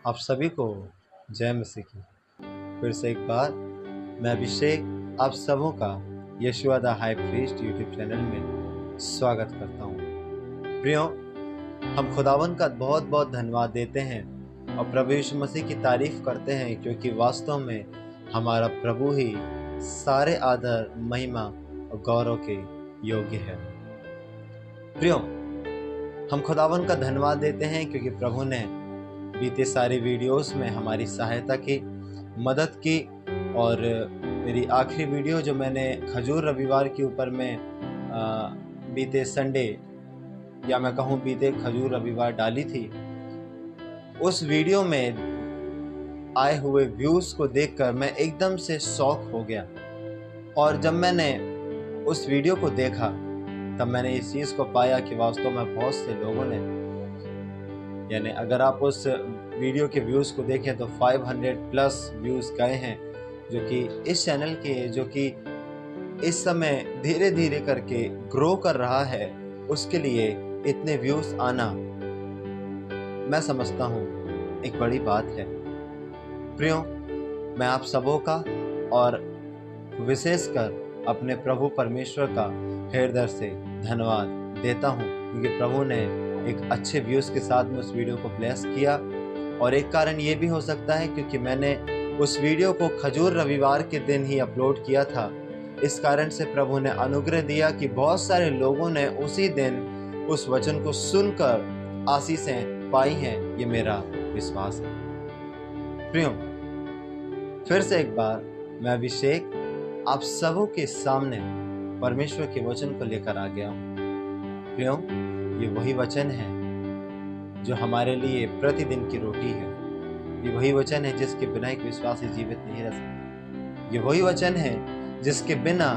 आप सभी को जय मसीह की। फिर से एक बार मैं अभिषेक आप सबों का यशुआ the high priest YouTube channel में स्वागत करता हूँ। प्रियो, हम खुदावन का बहुत बहुत धन्यवाद देते हैं और प्रभु यीशु मसीह की तारीफ करते हैं, क्योंकि वास्तव में हमारा प्रभु ही सारे आदर, महिमा और गौरव के योग्य है। प्रियो, हम खुदावन का धन्यवाद देते हैं क्योंकि प्रभु ने बीते सारे वीडियोस में हमारी सहायता की, मदद की। और मेरी आखिरी वीडियो जो मैंने खजूर रविवार के ऊपर में बीते संडे या मैं कहूँ बीते खजूर रविवार डाली थी, उस वीडियो में आए हुए व्यूज़ को देखकर मैं एकदम से शॉक हो गया। और जब मैंने उस वीडियो को देखा तब मैंने इस चीज़ को पाया कि वास्तव में बहुत से लोगों ने, यानी अगर आप उस वीडियो के व्यूज़ को देखें तो 500 प्लस व्यूज़ गए हैं, जो कि इस चैनल के, जो कि इस समय धीरे धीरे करके ग्रो कर रहा है, उसके लिए इतने व्यूज़ आना मैं समझता हूँ एक बड़ी बात है। प्रियो, मैं आप सबों का और विशेषकर अपने प्रभु परमेश्वर का हृदय से धन्यवाद देता हूँ, क्योंकि प्रभु ने एक अच्छे व्यूज़ के साथ में उस वीडियो को ब्लेस किया। और एक कारण ये भी हो सकता है क्योंकि मैंने उस वीडियो को खजूर रविवार के दिन ही अपलोड किया था। इस कारण से प्रभु ने अनुग्रह दिया कि बहुत सारे लोगों ने उसी दिन उस वचन को सुनकर आशीषें पाई हैं। ये मेरा विश्वास है। प्रियो, फिर से एक बार मैं अभिषेक आप सबों के सामने परमेश्वर के वचन को लेकर आ गया हूँ। प्रियो, ये वही वचन है जो हमारे लिए प्रतिदिन की रोटी है। ये वही वचन है जिसके बिना एक विश्वासी जीवित नहीं रह सकता। ये वही वचन है जिसके बिना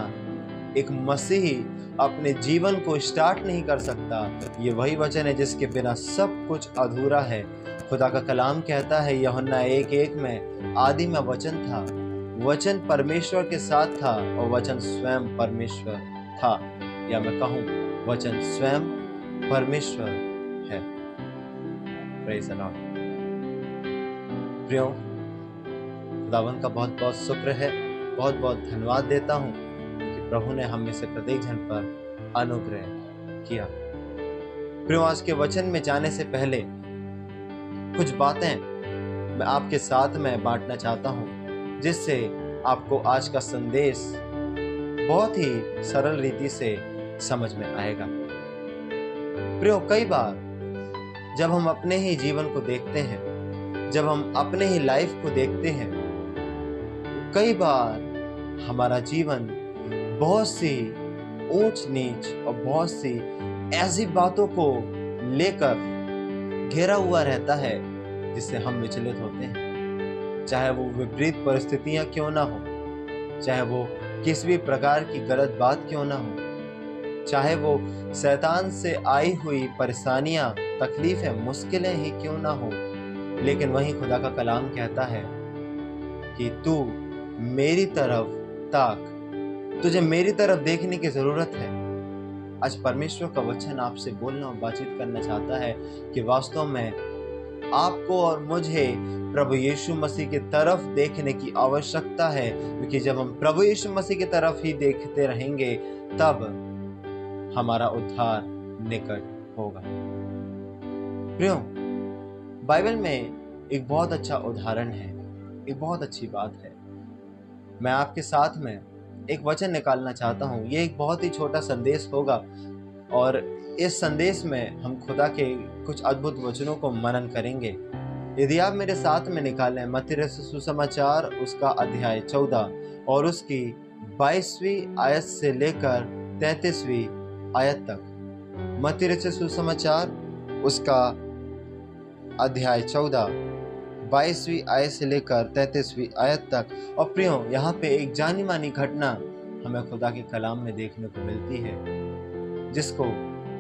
एक मसीही अपने जीवन को स्टार्ट नहीं कर सकता। ये वही वचन है जिसके बिना सब कुछ अधूरा है। खुदा का कलाम कहता है यूहन्ना 1:1 में, आदि में वचन था, वचन परमेश्वर के साथ था और वचन स्वयं परमेश्वर था। या मैं कहूँ वचन स्वयं परमेश्वर है। Praise the Lord. प्रियो, खुदावन का बहुत बहुत शुक्र है, बहुत बहुत धन्यवाद देता हूँ कि प्रभु ने हम में से प्रत्येक जन पर अनुग्रह किया। प्रियो, आज के वचन में जाने से पहले कुछ बातें मैं आपके साथ में बांटना चाहता हूँ, जिससे आपको आज का संदेश बहुत ही सरल रीति से समझ में आएगा। प्रियो, कई बार जब हम अपने ही जीवन को देखते हैं, जब हम अपने ही लाइफ को देखते हैं, कई बार हमारा जीवन बहुत सी ऊंच नीच और बहुत सी ऐसी बातों को लेकर घेरा हुआ रहता है जिससे हम विचलित होते हैं। चाहे वो विपरीत परिस्थितियां क्यों ना हो, चाहे वो किसी भी प्रकार की गलत बात क्यों ना हो, चाहे वो शैतान से आई हुई परेशानियां, तकलीफें, मुश्किलें ही क्यों ना हो, लेकिन वहीं खुदा का कलाम कहता है कि तू मेरी तरफ ताक, तुझे मेरी तरफ देखने की ज़रूरत है। आज परमेश्वर का वचन आपसे बोलना और बातचीत करना चाहता है कि वास्तव में आपको और मुझे प्रभु यीशु मसीह की तरफ देखने की आवश्यकता है, क्योंकि जब हम प्रभु यीशु मसीह की तरफ ही देखते रहेंगे तब हमारा उद्धार निकट होगा। प्रियो, बाइबल में एक बहुत अच्छा उदाहरण है, एक बहुत अच्छी बात है। मैं आपके साथ में एक वचन निकालना चाहता हूँ। ये एक बहुत ही छोटा संदेश होगा और इस संदेश में हम खुदा के कुछ अद्भुत वचनों को मनन करेंगे। यदि आप मेरे साथ में निकालें मत्ती रचित सुसमाचार उसका अध्याय 14 और उसकी 22वीं आयत से लेकर 33वीं आयत तक। मत्ती रचित सुसमाचार उसका अध्याय 14 22वीं आयत से लेकर 33वीं आयत तक। और प्रियो, यहाँ पे एक जानी मानी घटना हमें खुदा के कलाम में देखने को मिलती है, जिसको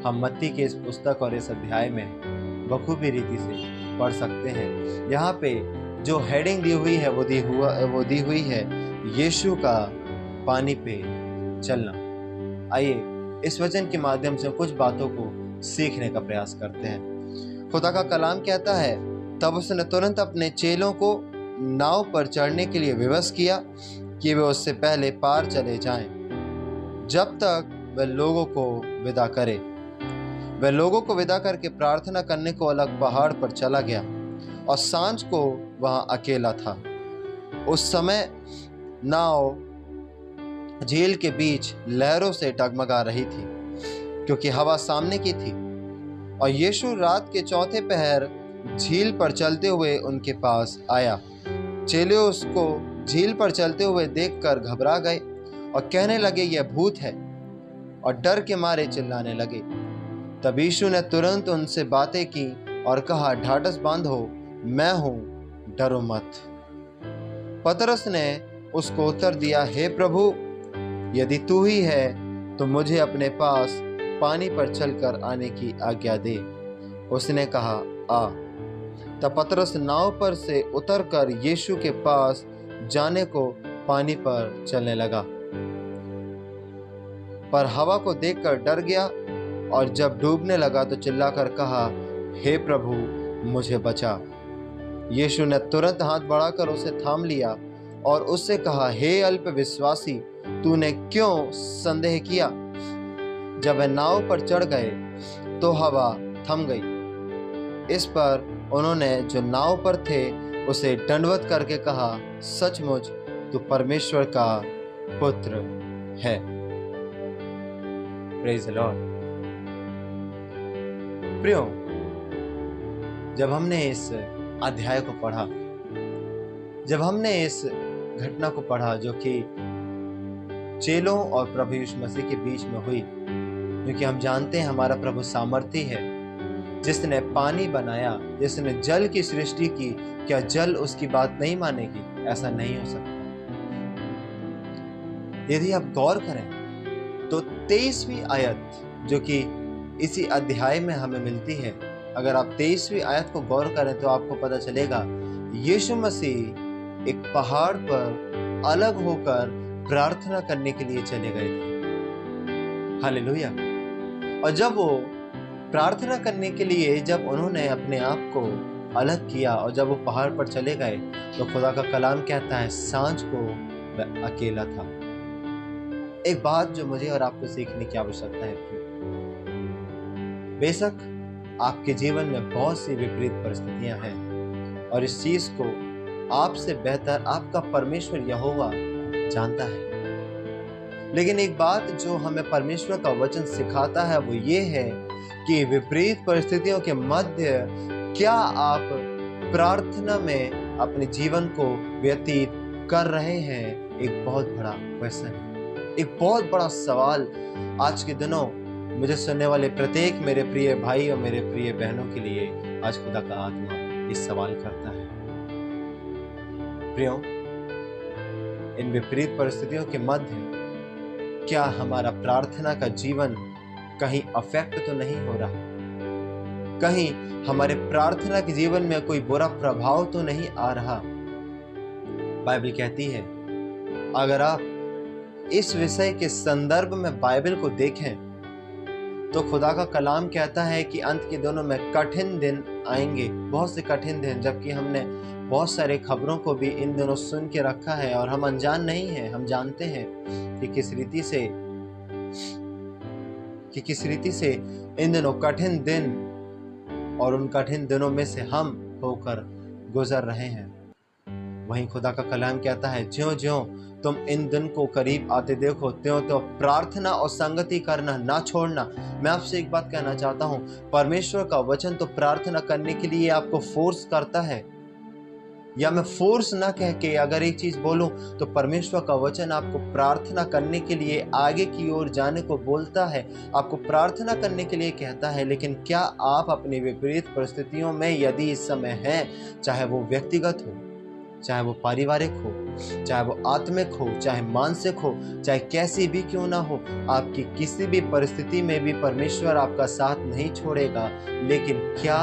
हम मत्ती के इस पुस्तक और इस अध्याय में बखूबी रीति से पढ़ सकते हैं। यहाँ पे जो हेडिंग दी हुई है वो दी हुई है यीशु का पानी पे चलना। आइए इस वचन के माध्यम से कुछ बातों को सीखने का प्रयास करते हैं। खुदा का कलाम कहता है तब उसने तुरंत अपने चेलों को नाव पर चढ़ने के लिए विवश किया कि वे उससे पहले पार चले जाएं, जब तक वह लोगों को विदा करे। वह लोगों को विदा करके प्रार्थना करने को अलग पहाड़ पर चला गया और सांझ को वहां अकेला था। उस समय नाव झील के बीच लहरों से डगमगा रही थी, क्योंकि हवा सामने की थी। और यीशु रात के चौथे पहर झील पर चलते हुए उनके पास आया। चेले उसको झील पर चलते हुए देखकर घबरा गए और कहने लगे, यह भूत है, और डर के मारे चिल्लाने लगे। तब यीशु ने तुरंत उनसे बातें की और कहा, ढाढ़स बांधो, मैं हूं, डरो मत। पतरस ने उसको उत्तर दिया, हे प्रभु, यदि तू ही है तो मुझे अपने पास पानी पर चलकर आने की आज्ञा दे। उसने कहा, आ। तब पतरस नाव पर से उतरकर यीशु के पास जाने को पानी पर चलने लगा, पर हवा को देखकर डर गया और जब डूबने लगा तो चिल्लाकर कहा, हे प्रभु, मुझे बचा। यीशु ने तुरंत हाथ बढ़ाकर उसे थाम लिया और उससे कहा, हे अल्प विश्वासी, तूने क्यों संदेह किया? जब वह नाव पर चढ़ गए तो हवा थम गई। इस पर उन्होंने जो नाव पर थे उसे दंडवत करके कहा, सचमुच तू परमेश्वर का पुत्र है। Praise the Lord. प्रियो, जब हमने इस अध्याय को पढ़ा, जब हमने इस घटना को पढ़ा जो कि चेलों और प्रभु यीशु मसीह के बीच में हुई, क्योंकि हम जानते हैं हमारा प्रभु सामर्थी है, जिसने पानी बनाया, जिसने जल की सृष्टि की, क्या जल उसकी बात नहीं मानेगी? ऐसा नहीं हो सकता। यदि आप गौर करें तो 23वीं आयत जो कि इसी अध्याय में हमें मिलती है, अगर आप 23वीं आयत को गौर करें तो आपको पता चलेगा यीशु मसीह एक पहाड़ पर अलग होकर प्रार्थना करने के लिए चले गए थे। हालेलुया। और जब वो प्रार्थना करने के लिए, जब उन्होंने अपने आप को अलग किया और जब वो पहाड़ पर चले गए तो खुदा का कलाम कहता है, सांझ को वह अकेला था। एक बात जो मुझे और आपको सीखने की आवश्यकता है, बेशक आपके जीवन में बहुत सी विपरीत परिस्थितियां हैं और इस चीज को आपसे बेहतर आपका परमेश्वर यहोवा जानता है, लेकिन एक बात जो हमें परमेश्वर का वचन सिखाता है वो ये है कि विपरीत परिस्थितियों के मध्य क्या आप प्रार्थना में अपने जीवन को व्यतीत कर रहे हैं? एक बहुत बड़ा क्वेश्चन है, एक बहुत बड़ा सवाल आज के दिनों मुझे सुनने वाले प्रत्येक मेरे प्रिय भाई और मेरे प्रिय बहनों के लिए आज खुदा का आत्मा इस सवाल करता है। प्रियो, इन विपरीत परिस्थितियों के मध्य क्या हमारा प्रार्थना का जीवन कहीं अफेक्ट तो नहीं हो रहा? कहीं हमारे प्रार्थना के जीवन में कोई बुरा प्रभाव तो नहीं आ रहा? बाइबल कहती है, अगर आप इस विषय के संदर्भ में बाइबल को देखें तो खुदा का कलाम कहता है कि अंत के दिनों में कठिन दिन आएंगे, बहुत से कठिन दिन, जबकि हमने बहुत सारे खबरों को भी इन दिनों सुन के रखा है और हम अनजान नहीं हैं। हम जानते हैं कि किस रीति से इन दिनों कठिन दिन और उन कठिन दिनों में से हम होकर गुजर रहे हैं। वहीं खुदा का कलाम कहता है, ज्यों ज्यों तुम इन दिन को करीब आते देखो त्यों त्यों प्रार्थना और संगति करना ना छोड़ना। मैं आपसे एक बात कहना चाहता हूं, परमेश्वर का वचन तो प्रार्थना करने के लिए आपको फोर्स करता है, या मैं फोर्स ना कह के अगर एक चीज बोलूं तो परमेश्वर का वचन आपको प्रार्थना करने के लिए आगे की ओर जाने को बोलता है, आपको प्रार्थना करने के लिए कहता है। लेकिन क्या आप अपनी विपरीत परिस्थितियों में यदि इस समय हैं, चाहे वो व्यक्तिगत हो, चाहे वो पारिवारिक हो, चाहे वो आत्मिक हो, चाहे मानसिक हो, चाहे कैसी भी क्यों ना हो, आपकी किसी भी परिस्थिति में भी परमेश्वर आपका साथ नहीं छोड़ेगा। लेकिन क्या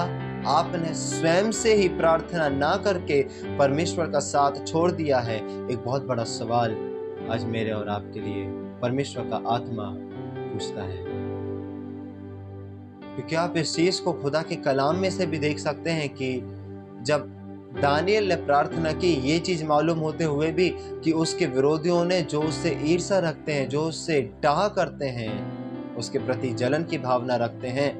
आपने स्वयं से ही प्रार्थना ना करके परमेश्वर का साथ छोड़ दिया है? एक बहुत बड़ा सवाल आज मेरे और आपके लिए परमेश्वर का आत्मा पूछता है, क्योंकि आप इस चीज को खुदा के कलाम में से भी देख सकते हैं कि जब दानियल ने प्रार्थना की, ये चीज मालूम होते हुए भी कि उसके विरोधियों ने जो उससे ईर्ष्या रखते हैं, जो उससे डाह करते हैं, उसके प्रति जलन की भावना रखते हैं,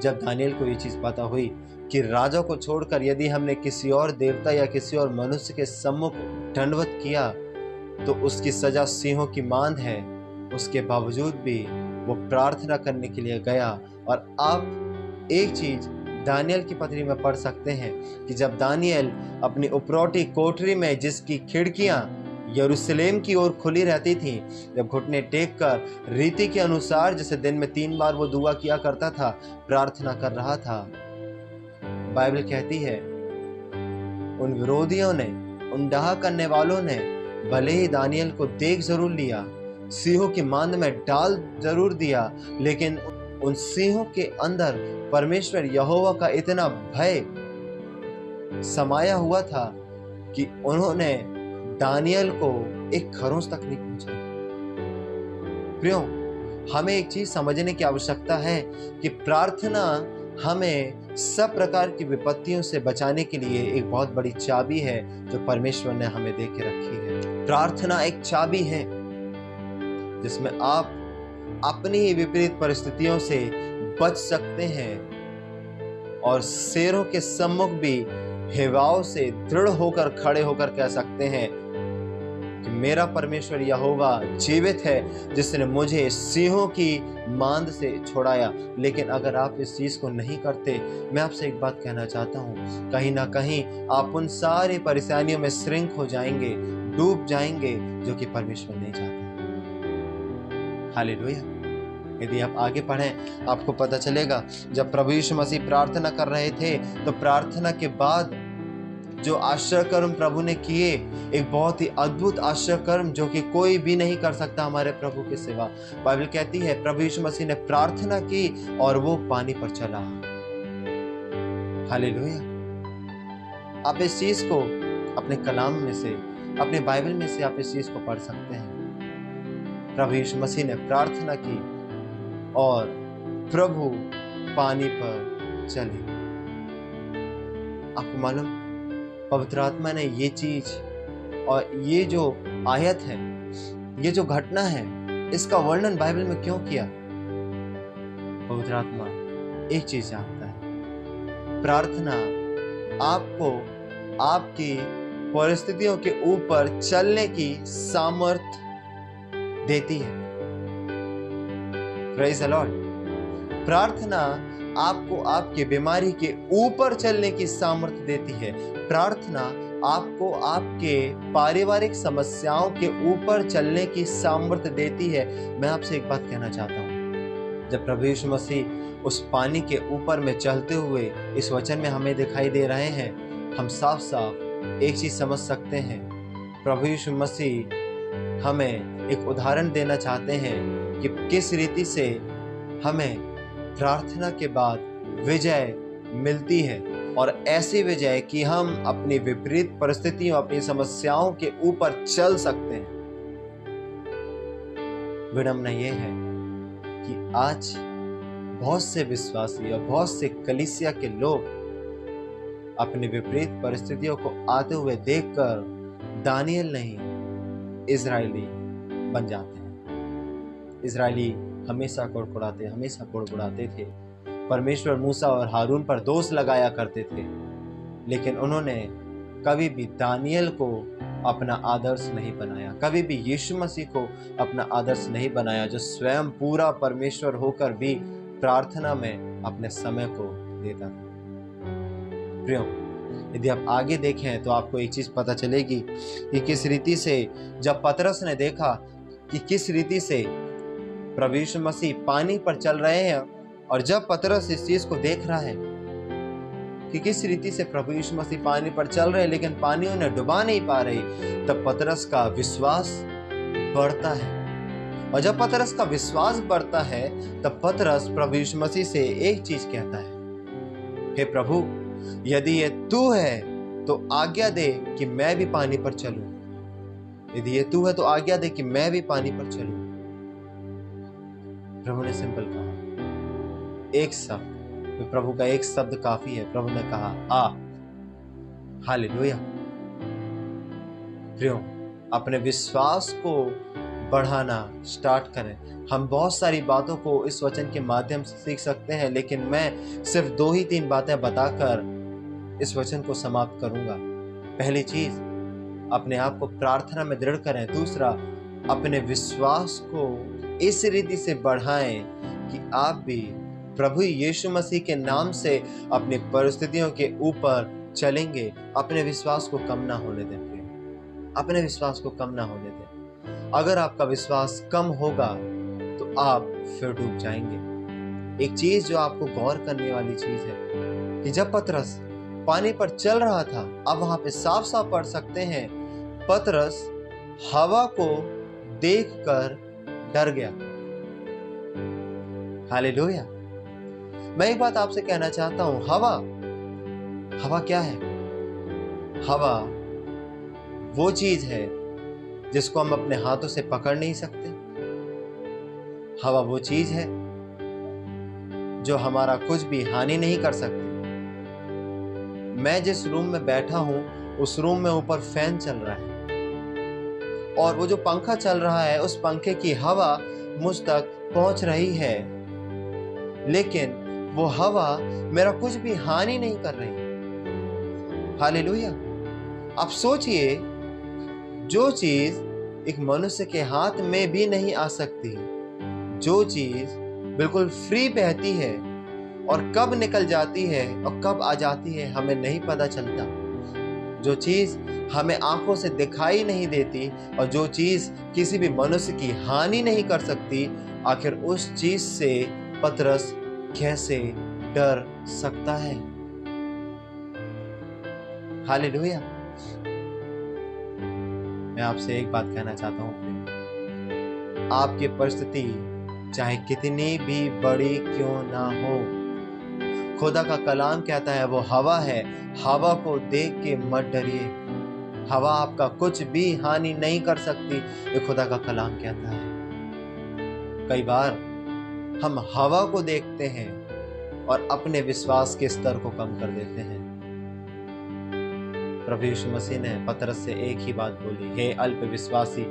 जब दानियल को ये चीज पता हुई कि राजा को छोड़कर यदि हमने किसी और देवता या किसी और मनुष्य के सम्मुख दंडवत किया तो उसकी सजा सिंहों की मांद है, उसके बावजूद भी वो प्रार्थना करने के लिए गया। और आप एक चीज दानियल की पत्री में पढ़ सकते हैं कि जब दानियल अपनी उपरौठी कोठरी में, जिसकी खिड़कियां यरूशलेम की ओर खुली रहती थी, जब घुटने टेक कर रीति के अनुसार, जैसे दिन में 3 बार वो दुआ किया करता था, प्रार्थना कर रहा था, बाइबल कहती है उन विरोधियों ने, उन डाह करने वालों ने भले ही दानियल को देख जरूर लिया, सिंहों की मांद में डाल जरूर दिया, लेकिन उन सिंहों के अंदर परमेश्वर यहोवा का इतना भय समाया हुआ था कि उन्होंने दानियल को एक खरोंच तक नहीं पहुंचाई। प्रियो, हमें एक चीज समझने की आवश्यकता है कि प्रार्थना हमें सब प्रकार की विपत्तियों से बचाने के लिए एक बहुत बड़ी चाबी है जो परमेश्वर ने हमें दे के रखी है। प्रार्थना एक चाबी है जिसमें आप अपनी ही विपरीत परिस्थितियों से बच सकते हैं और शेरों के सम्मुख भी हेवाओं से दृढ़ होकर खड़े होकर कह सकते हैं कि मेरा परमेश्वर यहोवा जीवित है, जिसने मुझे सिंहों की मांद से छुड़ाया। लेकिन अगर आप इस चीज को नहीं करते, मैं आपसे एक बात कहना चाहता हूं, कहीं ना कहीं आप उन सारी परेशानियों में श्रिंक हो जाएंगे, डूब जाएंगे, जो कि परमेश्वर नहीं चाहता। हालेलुया। यदि आप आगे पढ़ें, आपको पता चलेगा जब प्रभु यीशु मसीह प्रार्थना कर रहे थे तो प्रार्थना के बाद जो आश्चर्य कर्म प्रभु ने किए, एक बहुत ही अद्भुत आश्चर्य कर्म जो कि कोई भी नहीं कर सकता हमारे प्रभु के सिवा। बाइबल कहती है प्रभु यीशु मसीह ने प्रार्थना की और वो पानी पर चला। हालेलुया। आप इस चीज को अपने कलाम में से, अपने बाइबल में से आप इस चीज को पढ़ सकते हैं। प्रभु यीशु मसीह ने प्रार्थना की और प्रभु पानी पर चले। आपको मालूम, पवित्र आत्मा ने ये चीज और ये जो आयत है, ये जो घटना है, इसका वर्णन बाइबल में क्यों किया? पवित्र आत्मा एक चीज जानता है, प्रार्थना आपको आपकी परिस्थितियों के ऊपर चलने की सामर्थ देती है। Praise the Lord. प्रार्थना आपको आपके बीमारी के ऊपर चलने की सामर्थ्य देती है। प्रार्थना आपको आपके पारिवारिक समस्याओं के ऊपर चलने की सामर्थ्य देती है। मैं आपसे एक बात कहना चाहता हूँ, जब प्रभु यीशु मसीह उस पानी के ऊपर में चलते हुए इस वचन में हमें दिखाई दे रहे हैं, हम साफ साफ एक चीज समझ सकते हैं, प्रभु यीशु मसीह हमें एक उदाहरण देना चाहते हैं कि किस रीति से हमें प्रार्थना के बाद विजय मिलती है, और ऐसी विजय कि हम अपनी विपरीत परिस्थितियों, अपनी समस्याओं के ऊपर चल सकते हैं। विडंबना यह है कि आज बहुत से विश्वासी और बहुत से कलीसिया के लोग अपनी विपरीत परिस्थितियों को आते हुए देखकर दानियल नहीं, इजरायली बन जाते हैं। इजरायली हमेशा कुड़कुड़ाते थे। परमेश्वर मूसा और हारून पर दोष लगाया करते थे, लेकिन उन्होंने कभी भी दानियल को अपना आदर्श नहीं बनाया, कभी भी यीशु मसीह को अपना आदर्श नहीं बनाया, जो स्वयं पूरा परमेश्वर होकर भी प्रार्थना में अपने समय को देता था। प्रियो, यदि आप आगे देखें तो आपको एक चीज पता चलेगी कि किस रीति से जब पतरस ने देखा कि किस रीति से प्रभु यीशु मसीह पानी पर चल रहे हैं, और जब पतरस इस चीज को देख रहा है कि किस रीति से प्रभु यीशु मसीह पानी पर चल रहे हैं लेकिन पानी उन्हें डुबा नहीं पा रही, तब पतरस का विश्वास बढ़ता है। और जब पतरस का विश्वास बढ़ता है तब पतरस प्रभु यीशु मसीह से एक चीज कहता है, हे प्रभु, यदि ये तू है तो आज्ञा दे कि मैं भी पानी पर चलूं। यदि ये तू है तो आज्ञा दे कि मैं भी पानी पर चलूं। प्रभु ने सिंपल कहा, एक शब्द, तो प्रभु का एक शब्द काफी है। प्रभु ने कहा आ। हालेलुया। प्रियो, अपने विश्वास को बढ़ाना स्टार्ट करें। हम बहुत सारी बातों को इस वचन के माध्यम से सीख सकते हैं, लेकिन मैं सिर्फ 2 ही 3 बातें बताकर इस वचन को समाप्त करूंगा। पहली चीज, अपने आप को प्रार्थना में दृढ़ करें। दूसरा, अपने विश्वास को इस रीति से बढ़ाएं कि आप भी प्रभु यीशु मसीह के नाम से अपनी परिस्थितियों के ऊपर चलेंगे। अपने विश्वास को कम ना होने दें प्रिय, अपने विश्वास को कम ना होने दें। अगर आपका विश्वास कम होगा तो आप फिर डूब जाएंगे। एक चीज जो आपको गौर करने वाली चीज है कि जब पतरस पानी पर चल रहा था, अब वहां पे साफ साफ पढ़ सकते हैं, पतरस हवा को देखकर डर गया। हालेलुया। मैं एक बात आपसे कहना चाहता हूं, हवा क्या है? हवा वो चीज है जिसको हम अपने हाथों से पकड़ नहीं सकते। हवा वो चीज है जो हमारा कुछ भी हानि नहीं कर सकती। मैं जिस रूम में बैठा हूं उस रूम में ऊपर फैन चल रहा है, और वो जो पंखा चल रहा है उस पंखे की हवा मुझ तक पहुंच रही है, लेकिन वो हवा मेरा कुछ भी हानि नहीं कर रही। हालेलुया। आप सोचिए, जो चीज एक मनुष्य के हाथ में भी नहीं आ सकती, जो चीज बिल्कुल फ्री बहती है और कब निकल जाती है और कब आ जाती है हमें नहीं पता चलता, जो चीज हमें आंखों से दिखाई नहीं देती और जो चीज किसी भी मनुष्य की हानि नहीं कर सकती, आखिर उस चीज से पतरस कैसे डर सकता है? हालेलुया। मैं आपसे एक बात कहना चाहता हूं, आपकी परिस्थिति चाहे कितनी भी बड़ी क्यों ना हो, खुदा का कलाम कहता है वो हवा है, हवा को देख के मत डरिए। हवा आपका कुछ भी हानि नहीं कर सकती, ये खुदा का कलाम कहता है। कई बार हम हवा को देखते हैं और अपने विश्वास के स्तर को कम कर देते हैं। प्रभु यीशु मसीह ने पतरस से एक ही बात बोली, हे अल्प विश्वासी,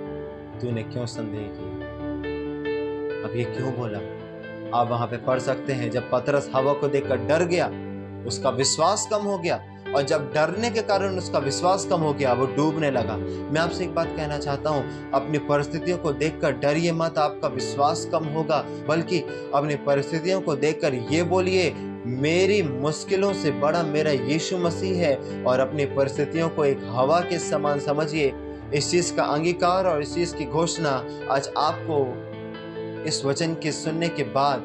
तूने क्यों संदेह किया? अब ये क्यों बोला? आप वहां पे पढ़ सकते हैं, जब पतरस हवा को देखकर डर गया, उसका विश्वास कम हो गया, और जब डरने के कारण उसका विश्वास कम हो गया, वो डूबने लगा। मैं आपसे एक बात कहना चाहता हूं, अपनी परिस्थितियों को देखकर डरिए मत, आपका विश्वास कम होगा, बल्कि अपनी परिस्थितियों को देखकर ये बोलिए, मेरी मुश्किलों से बड़ा मेरा यीशु मसीह है। और अपनी परिस्थितियों को एक हवा के समान समझिए। इस चीज का अंगीकार और इस चीज की घोषणा आज आपको इस वचन के सुनने के बाद,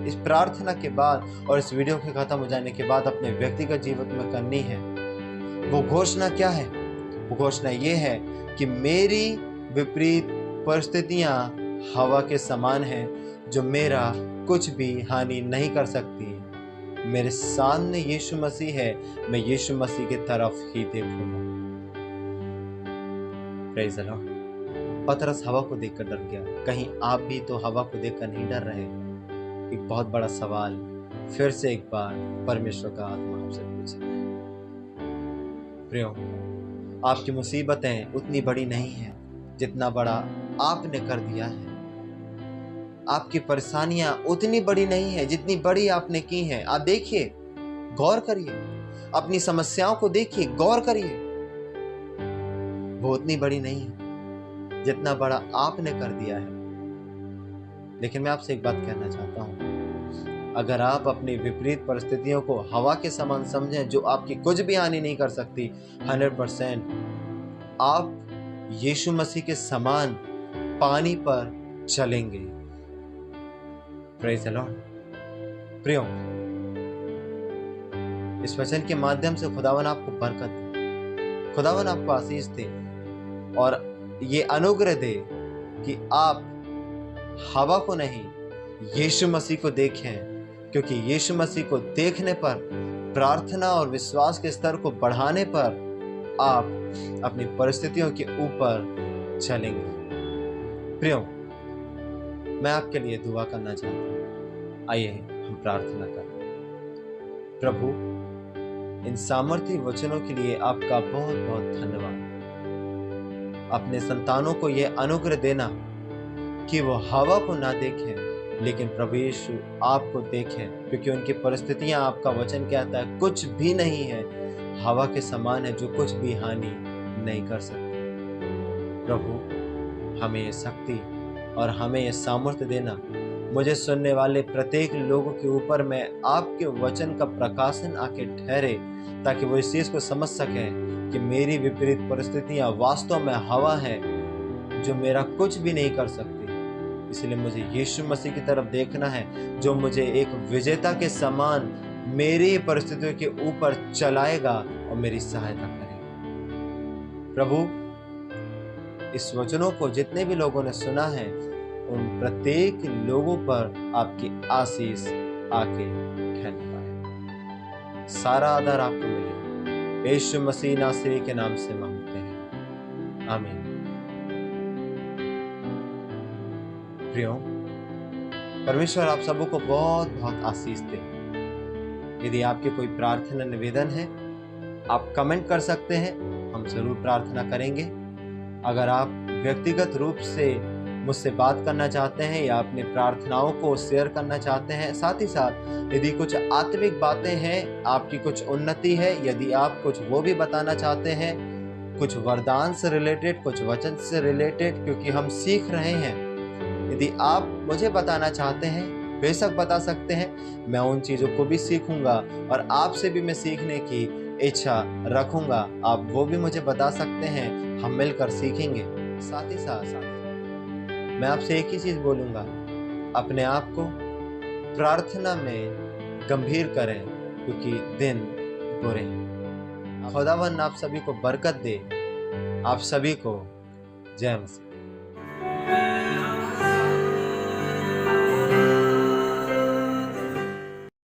इस प्रार्थना के बाद और इस वीडियो के खत्म हो जाने के बाद अपने व्यक्तिगत जीवन में करनी है। वो घोषणा क्या है? वो घोषणा ये है कि मेरी विपरीत परिस्थितियां हवा के समान हैं, जो मेरा कुछ भी हानि नहीं कर सकती। मेरे सामने यीशु मसीह है, मैं यीशु मसीह की तरफ ही देखूंगा। Praise the Lord. पतरस हवा को देखकर डर गया। कहीं आप भी तो हवा को देखकर नहीं डर रहे? एक बहुत बड़ा सवाल फिर से एक बार परमेश्वर का आत्मा आपसे पूछ रहा है। प्रियो, आपकी मुसीबतें उतनी बड़ी नहीं है जितना बड़ा आपने कर दिया है। आपकी परेशानियां उतनी बड़ी नहीं है जितनी बड़ी आपने की हैं। आप देखिए, गौर करिए, अपनी समस्याओं को देखिए, गौर करिए, वो उतनी बड़ी नहीं है जितना बड़ा आपने कर दिया है। लेकिन मैं आपसे एक बात कहना चाहता हूं, अगर आप अपनी विपरीत परिस्थितियों को हवा के समान समझें जो आपकी कुछ भी हानि नहीं कर सकती, 100% आप यीशु मसीह के समान पानी पर चलेंगे। Praise the Lord. प्रियो, इस वचन के माध्यम से खुदावन आपको बरकत दे, खुदावन आपको आशीष दे और ये अनुग्रह दे कि आप हवा को नहीं, यीशु मसीह को देखें, क्योंकि यीशु मसीह को देखने पर, प्रार्थना और विश्वास के स्तर को बढ़ाने पर आप अपनी परिस्थितियों के ऊपर चलेंगे। प्रियो, मैं आपके लिए दुआ करना चाहता हूँ। आइए हम प्रार्थना करें। प्रभु, इन सामर्थ्य वचनों के लिए आपका बहुत बहुत धन्यवाद। अपने संतानों को यह अनुग्रह देना कि वो हवा को ना देखें, लेकिन प्रभु यीशु आपको देखें, क्योंकि उनकी परिस्थितियां, आपका वचन कहता है, कुछ भी नहीं है, हवा के समान है, जो कुछ भी हानि नहीं कर सकती। प्रभु, हमें ये शक्ति और हमें ये सामर्थ्य देना, मुझे सुनने वाले प्रत्येक लोगों के ऊपर में आपके वचन का प्रकाशन आके ठहरे, ताकि वो इस चीज को समझ सकें कि मेरी विपरीत परिस्थितियां वास्तव में हवा है जो मेरा कुछ भी नहीं कर सकती। इसलिए मुझे यीशु मसीह की तरफ देखना है, जो मुझे एक विजेता के समान मेरी परिस्थितियों के ऊपर चलाएगा और मेरी सहायता करेगा। प्रभु, इस वचनों को जितने भी लोगों ने सुना है, उन प्रत्येक लोगों पर आपकी आशीष आके ठहर पाए। सारा आदर आपको मिले, यीशु मसीह नासरी के नाम से मांगते हैं, आमीन। प्रियो, परमेश्वर आप सबों को बहुत बहुत आशीष दे। यदि आपके कोई प्रार्थना निवेदन है, आप कमेंट कर सकते हैं, हम जरूर प्रार्थना करेंगे। अगर आप व्यक्तिगत रूप से मुझसे बात करना चाहते हैं या अपनी प्रार्थनाओं को शेयर करना चाहते हैं, साथ ही साथ यदि कुछ आत्मिक बातें हैं, आपकी कुछ उन्नति है, यदि आप कुछ वो भी बताना चाहते हैं, कुछ वरदान से रिलेटेड, कुछ वचन से रिलेटेड, क्योंकि हम सीख रहे हैं, यदि आप मुझे बताना चाहते हैं, बेशक बता सकते हैं। मैं उन चीज़ों को भी सीखूंगा और आपसे भी मैं सीखने की इच्छा रखूंगा। आप वो भी मुझे बता सकते हैं, हम मिलकर सीखेंगे। साथ ही साथ मैं आपसे एक ही चीज़ बोलूँगा, अपने आप को प्रार्थना में गंभीर करें, क्योंकि दिन बुरे हैं। खुदावंद आप सभी को बरकत दे। आप सभी को जय मसीह।